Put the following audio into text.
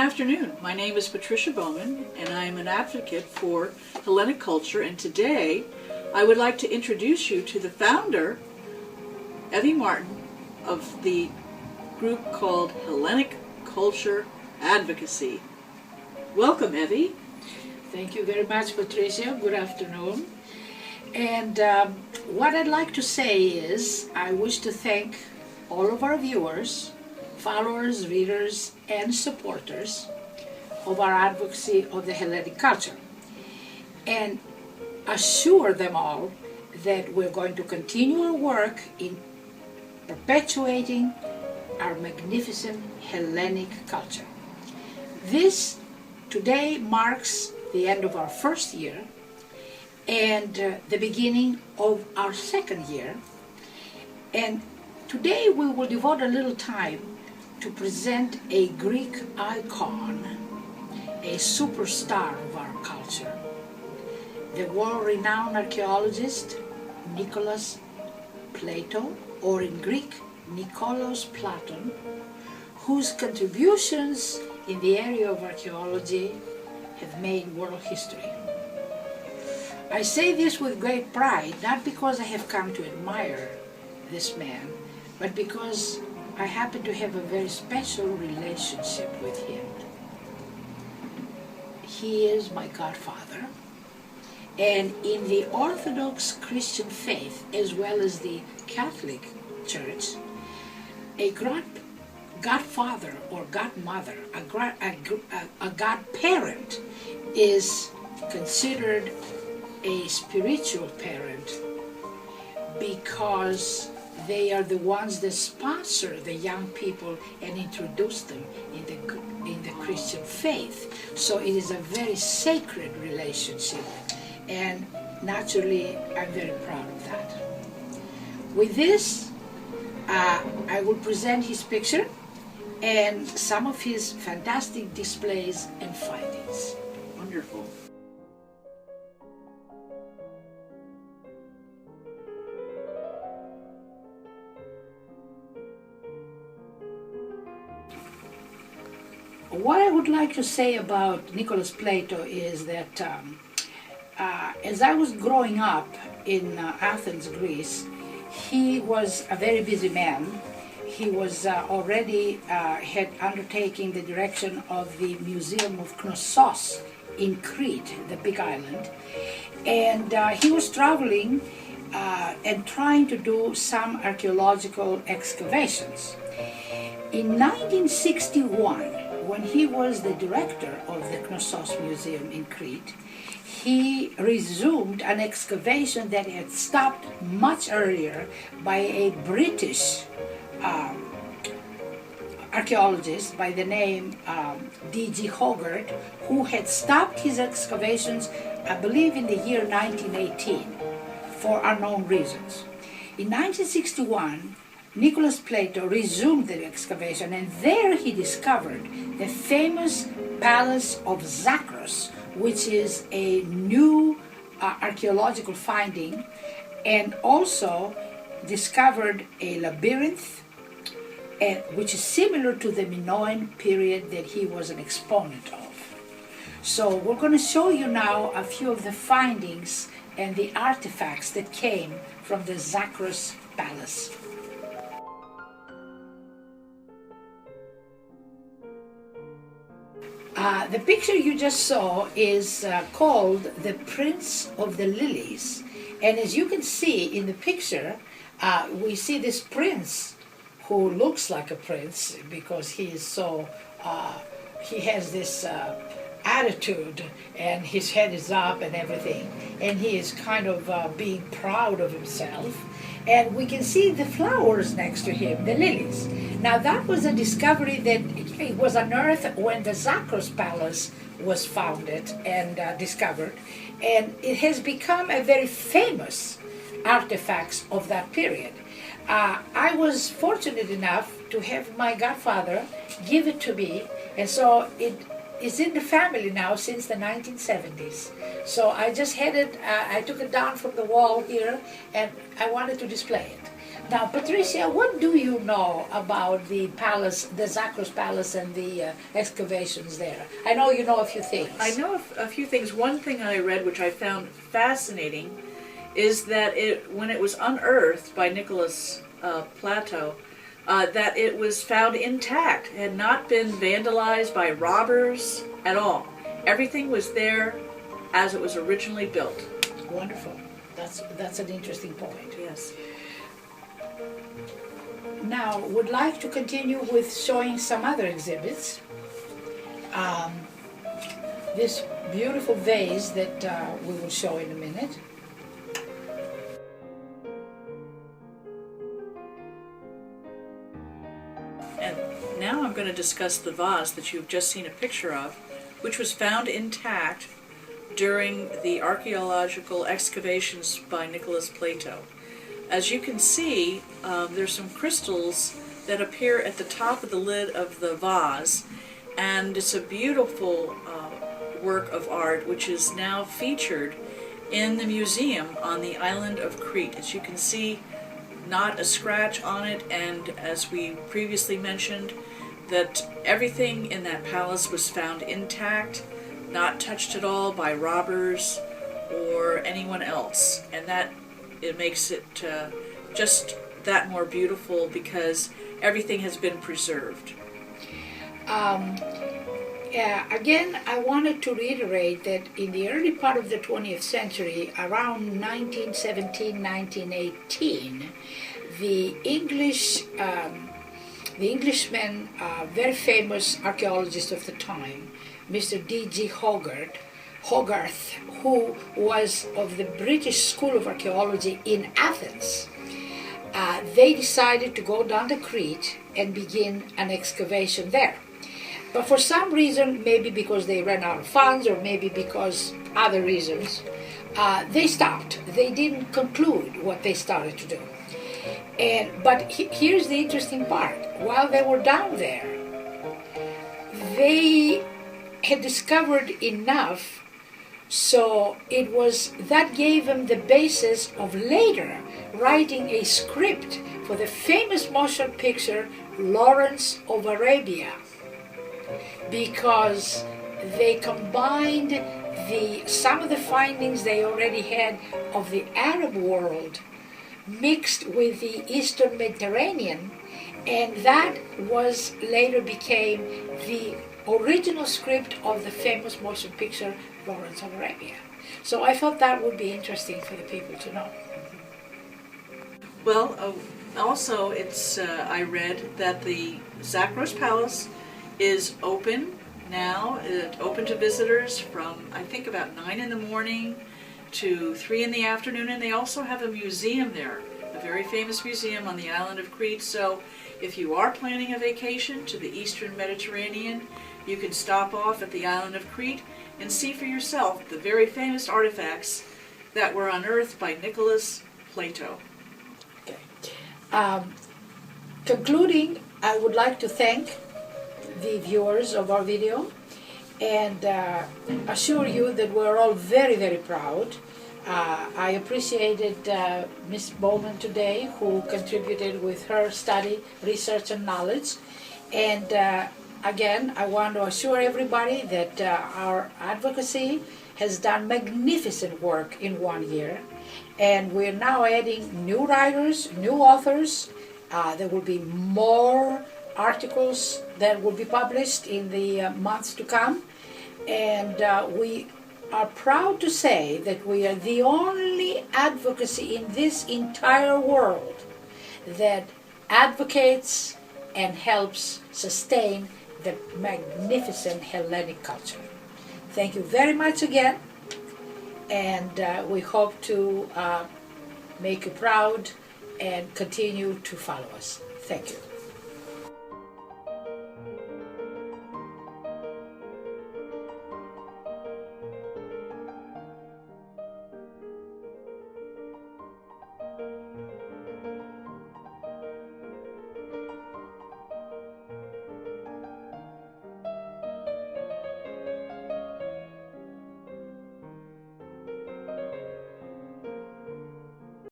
afternoon. My name is Patricia Bowman, and I am an advocate for Hellenic Culture, and today I would like to introduce you to the founder, Evie Martin, of the group called Hellenic Culture Advocacy. Welcome, Evie. Thank you very much, Patricia. Good afternoon. And what I'd like to say is I wish to thank all of our viewers, followers, readers, and supporters of our advocacy of the Hellenic culture, and assure them all that we're going to continue our work in perpetuating our magnificent Hellenic culture. This today marks the end of our first year and the beginning of our second year, and today we will devote a little time to present a Greek icon, a superstar of our culture, the world-renowned archaeologist Nicholas Plato, or in Greek, Nikolos Platon, whose contributions in the area of archaeology have made world history. I say this with great pride, not because I have come to admire this man, but because I happen to have a very special relationship with him. He is my godfather, and in the Orthodox Christian faith, as well as the Catholic Church, a godfather or godmother, a godparent, is considered a spiritual parent because they are the ones that sponsor the young people and introduce them in the Christian faith. So it is a very sacred relationship, and naturally I'm very proud of that. With this, I will present his picture and some of his fantastic displays and findings. Wonderful. What I would like to say about Nicholas Plato is that as I was growing up in Athens, Greece, he was a very busy man. He was already had undertaken the direction of the Museum of Knossos in Crete, the big island, and he was traveling and trying to do some archaeological excavations. In 1961, when he was the director of the Knossos Museum in Crete, he resumed an excavation that had stopped much earlier by a British archaeologist by the name D.G. Hogarth, who had stopped his excavations, I believe, in the year 1918 for unknown reasons. In 1961, Nicholas Plato resumed the excavation, and there he discovered the famous Palace of Zakros, which is a new archaeological finding, and also discovered a labyrinth, which is similar to the Minoan period that he was an exponent of. So we're going to show you now a few of the findings and the artifacts that came from the Zakros Palace. The picture you just saw is called the Prince of the Lilies, and as you can see in the picture, we see this prince who looks like a prince because he is so he has this attitude, and his head is up and everything, and he is kind of being proud of himself. And we can see the flowers next to him, the lilies. Now that was a discovery that it was unearthed when the Zakros Palace was founded and discovered, and it has become a very famous artifact of that period. I was fortunate enough to have my godfather give it to me, and so it is in the family now since the 1970s. So I just had it, I took it down from the wall here, and I wanted to display it. Now, Patricia, what do you know about the palace, the Zakros Palace, and the excavations there? I know you know a few things. I know a few things. One thing I read, which I found fascinating, is that when it was unearthed by Nicholas Plateau, that it was found intact. It had not been vandalized by robbers at all. Everything was there as it was originally built. Wonderful. That's an interesting point. Yes. Now, would like to continue with showing some other exhibits. This beautiful vase that we will show in a minute. And now I'm going to discuss the vase that you've just seen a picture of, which was found intact during the archaeological excavations by Nicholas Plato. As you can see, there's some crystals that appear at the top of the lid of the vase, and it's a beautiful work of art which is now featured in the museum on the island of Crete. As you can see, not a scratch on it, and as we previously mentioned, that everything in that palace was found intact, not touched at all by robbers or anyone else, and that it makes it just that more beautiful because everything has been preserved. Again, I wanted to reiterate that in the early part of the 20th century, around 1917, 1918, the Englishman, very famous archaeologist of the time, Mr. D.G. Hogarth, who was of the British School of Archaeology in Athens, they decided to go down to Crete and begin an excavation there. But for some reason, maybe because they ran out of funds or maybe because other reasons, they stopped. They didn't conclude what they started to do. But here's the interesting part. While they were down there, they had discovered enough, so that gave them the basis of later writing a script for the famous motion picture Lawrence of Arabia, because they combined some of the findings they already had of the Arab world mixed with the Eastern Mediterranean, and that later became the original script of the famous motion picture Lawrence of Arabia. So I thought that would be interesting for the people to know. Well, also I read that the Zakros Palace is open now, open to visitors from I think about 9 in the morning to 3 in the afternoon, and they also have a museum there, a very famous museum on the island of Crete. So if you are planning a vacation to the Eastern Mediterranean, you can stop off at the island of Crete and see for yourself the very famous artifacts that were unearthed by Nicholas Plato. Okay. Concluding, I would like to thank the viewers of our video and assure you that we're all very, very proud. I appreciated Ms. Bowman today, who contributed with her study, research, and knowledge. And again, I want to assure everybody that our advocacy has done magnificent work in 1 year. And we're now adding new writers, new authors. There will be more articles that will be published in the months to come. And we are proud to say that we are the only advocacy in this entire world that advocates and helps sustain the magnificent Hellenic culture. Thank you very much again, and we hope to make you proud and continue to follow us. Thank you.